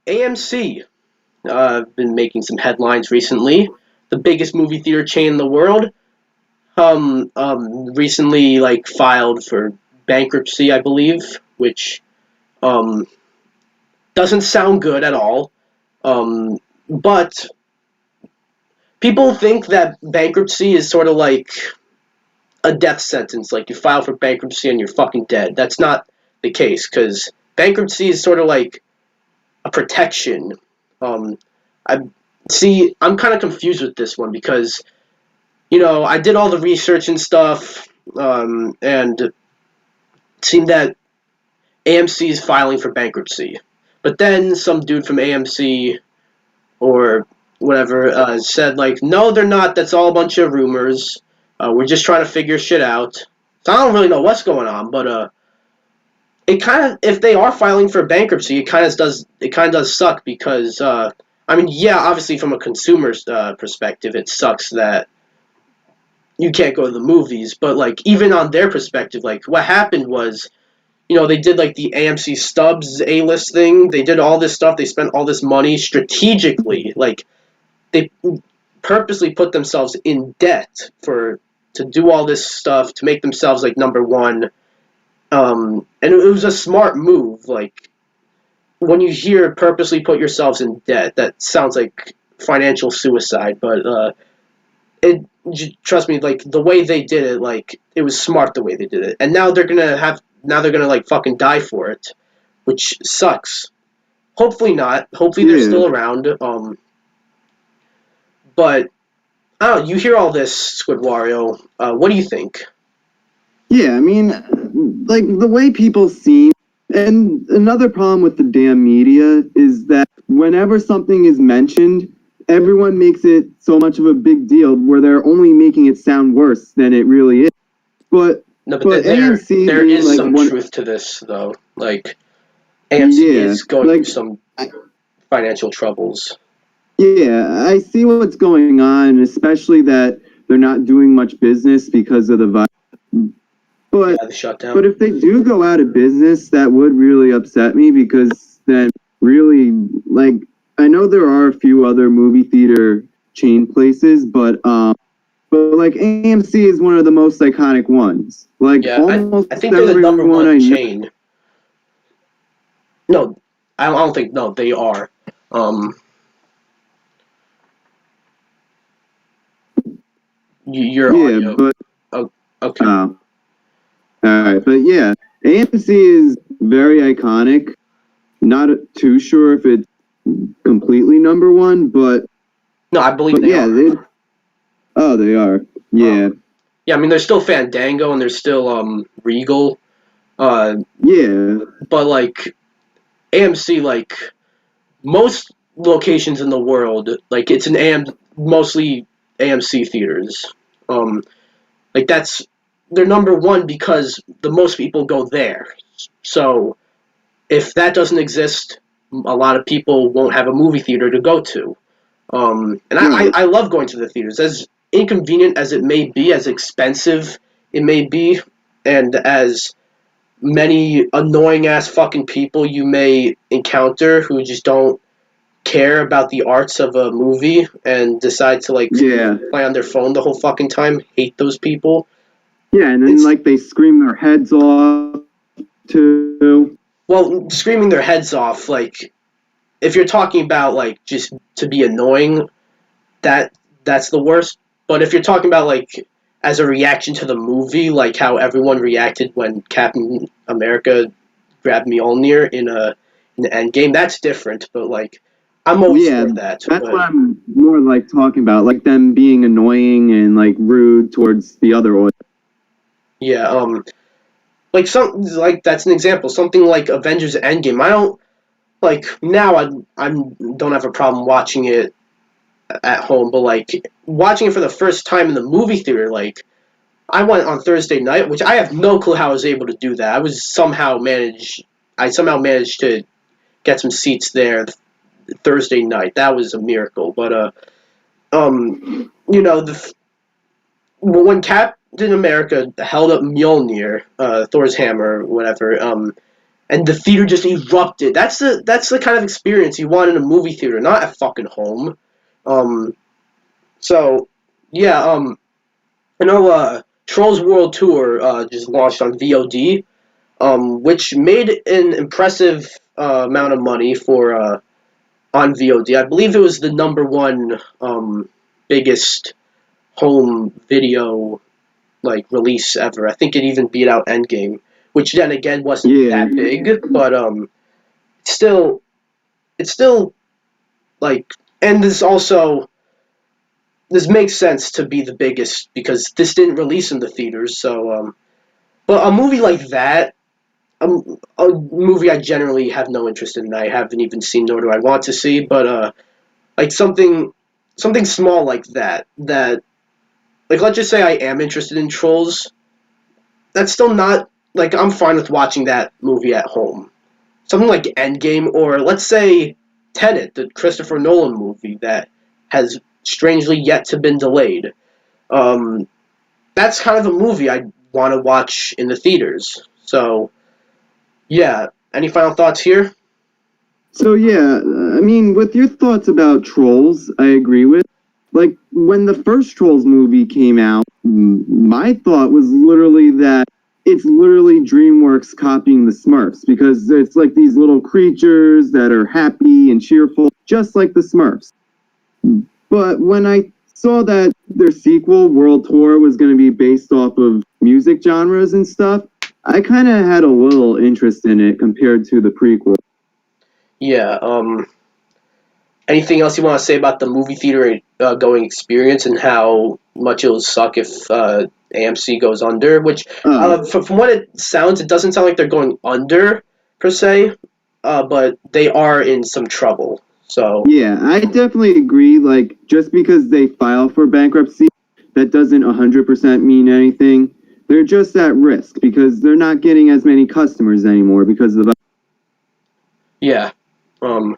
AMC been making some headlines recently. The biggest movie theater chain in the world. Recently like filed for bankruptcy, I believe, which um doesn't sound good at all. But people think that bankruptcy is sort of like a death sentence. Like you file for bankruptcy and you're fucking dead. That's not the case because bankruptcy is sort of like a protection. Um, I see. I'm kind of confused with this one because I did all the research and stuff, and it seemed that AMC is filing for bankruptcy. But then some dude from AMC or whatever said like, no, they're not. That's all a bunch of rumors. We're just trying to figure shit out. So I don't really know what's going on, but it kind of if they are filing for bankruptcy, it kind of does suck because I mean, yeah, obviously from a consumer's perspective, it sucks that you can't go to the movies, but like even on their perspective, like what happened was, they did like the AMC Stubs A-list thing. They did all this stuff. They spent all this money strategically. Like they purposely put themselves in debt for to do all this stuff to make themselves like number one. And it was a smart move. Like when you hear purposely put yourselves in debt, that sounds like financial suicide. But it trust me, like the way they did it, like it was smart the way they did it. And now they're gonna like fucking die for it, which sucks. Hopefully not. Hopefully they're Yeah, still around. But I don't know. You hear all this, SquidWario. What do you think? yeah. I mean, like the way people seem, and another problem with the damn media is that whenever something is mentioned, everyone makes it so much of a big deal where they're only making it sound worse than it really is. But No, but but there AMC there being is like some one, truth to this though. Like AMC yeah, is going through like some financial troubles. yeah, I see what's going on, especially that they're not doing much business because of the virus. Yeah, But the shutdown. but if they do go out of business, that would really upset me because then really like I know there are a few other movie theater chain places, but like AMC is one of the most iconic ones. Like Yeah, I almost think they're the number everyone one I know. chain. No, I don't think no, they are. Um, your Yeah, audio. but Oh, okay. uh, all right, but yeah, AMC is very iconic. Not too sure if it's completely number one, No, I believe but they yeah, are. they are. Yeah, Um, yeah, I mean, there's still Fandango and there's still Regal. Uh, yeah, but like AMC, like most locations in the world, like it's an mostly AMC theaters. Um, like they're number one because the most people go there. So if that doesn't exist, a lot of people won't have a movie theater to go to. And right. I love going to the theaters. As inconvenient as it may be, as expensive it may be, and as many annoying ass fucking people you may encounter who just don't care about the arts of a movie and decide to like Yeah, play on their phone the whole fucking time. Hate those people. yeah, and then It's like they scream their heads off too. well, screaming their heads off. Like if you're talking about like just to be annoying, that that's the worst. But if you're talking about like as a reaction to the movie, like how everyone reacted when Captain America grabbed Mjolnir in the Endgame, that's different. But like, I'm always Yeah, for that. that's But what I'm more like talking about, like them being annoying and like rude towards the other audience. yeah, like like that's an example. Something like Avengers Endgame. I don't like now. I don't have a problem watching it at home, but like watching it for the first time in the movie theater, like I went on Thursday night, which I have no clue how I was able to do that. I somehow managed to get some seats there Thursday night. That was a miracle. But the when Captain America held up Mjolnir, Thor's hammer, whatever, and the theater just erupted. That's the kind of experience you want in a movie theater, not at fucking home. Um, so yeah, I know Trolls World Tour just launched on VOD, which made an impressive amount of money for on VOD. I believe it was the number one biggest home video like release ever. I think it even beat out Endgame, which then again wasn't Yeah. that big, but still, it's still like, and this makes sense to be the biggest because this didn't release in the theaters. So, but a movie like that, a movie I generally have no interest in. I haven't even seen, nor do I want to see. But like something small like that like let's just say I am interested in Trolls. That's still not like I'm fine with watching that movie at home. Something like Endgame, or let's say Tenet, the Christopher Nolan movie that has strangely yet to been delayed. Um, that's kind of a movie I want to watch in the theaters. So yeah, any final thoughts here? So yeah, I mean, with your thoughts about Trolls, I agree with. Like when the first Trolls movie came out, my thought was literally that it's literally DreamWorks copying the Smurfs because it's like these little creatures that are happy and cheerful, just like the Smurfs. But when I saw that their sequel, World Tour, was going to be based off of music genres and stuff, I kind of had a little interest in it compared to the prequel. Yeah. Anything else you want to say about the movie theater going experience and how much it'll suck if AMC goes under? Which, from what it sounds, it doesn't sound like they're going under per se, but they are in some trouble. So Yeah, I definitely agree. Like, just because they file for bankruptcy, that doesn't 100% mean anything. They're just at risk because they're not getting as many customers anymore because of. yeah, um,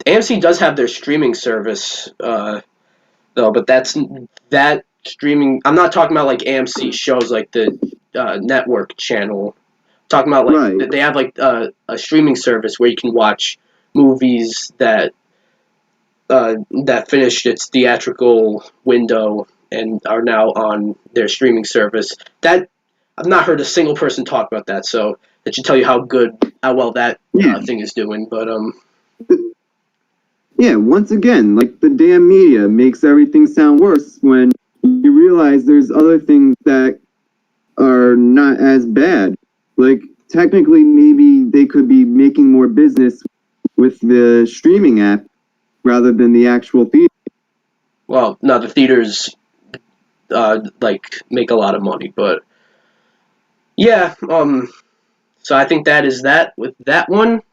AMC does have their streaming service though, but that streaming. I'm not talking about like AMC shows like the network channel. I'm talking about like Right. they have like a streaming service where you can watch movies that finished its theatrical window and are now on their streaming service. That I've not heard a single person talk about that, so that should tell you how well that Yeah. thing is doing. But Yeah, once again, like the damn media makes everything sound worse when you realize there's other things that are not as bad. Like, technically, maybe they could be making more business with the streaming app rather than the actual theater. well, no, the theaters like make a lot of money, but yeah. So I think that is that with that one.